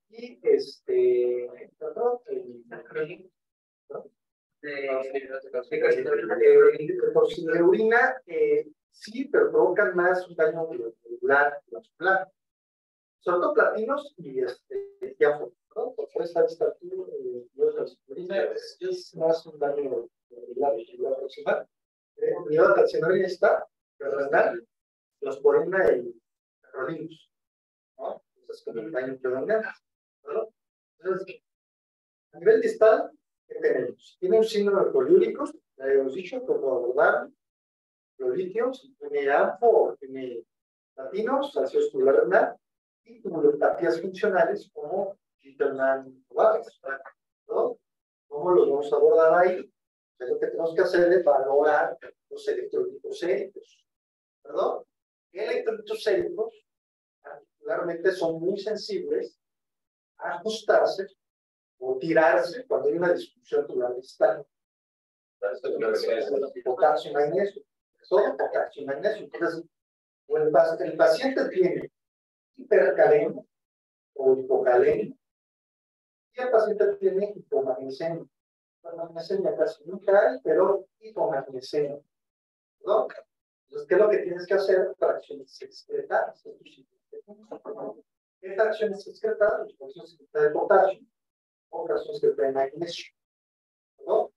Y toxineurina, sí, pero provocan más un daño molecular vascular. Sobre todo platinos y ANFO, ¿no? Por esta es más un daño molecular proximal. La calcineurina está, pero renal, closporina y rodinos, ¿no? Entonces, como el daño predominante, ¿no? Entonces, a nivel distal, ¿qué tenemos? Tiene un síndrome de poliúricos, ya hemos dicho, como abordar los litios, tiene ANFO, tiene latinos, ácido tubular renal, y tubulopatías funcionales como Gitterman ovales, ¿no? ¿Cómo los vamos a abordar ahí? Pues lo que tenemos que hacer es valorar los electrolitos séricos, ¿perdón? Electrolitos séricos particularmente son muy sensibles a ajustarse o tirarse cuando hay una disfunción tubular distal. Potasio y magnesio. Todo potasio y magnesio. Entonces, el paciente tiene hipercalemia o hipocalemia y el paciente tiene hipomagnesemia. La magnesemia casi nunca hay, pero hipomagnesemia. ¿No? Entonces, ¿qué es lo que tienes que hacer? Fracciones excretadas. ¿Qué fracciones excretadas? Fracciones excretadas de potasio o fracciones excretadas de magnesio. ¿No?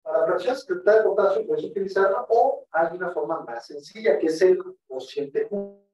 Para fracciones excretadas de potasio puedes utilizarla o hay una forma más sencilla que es el cociente Q.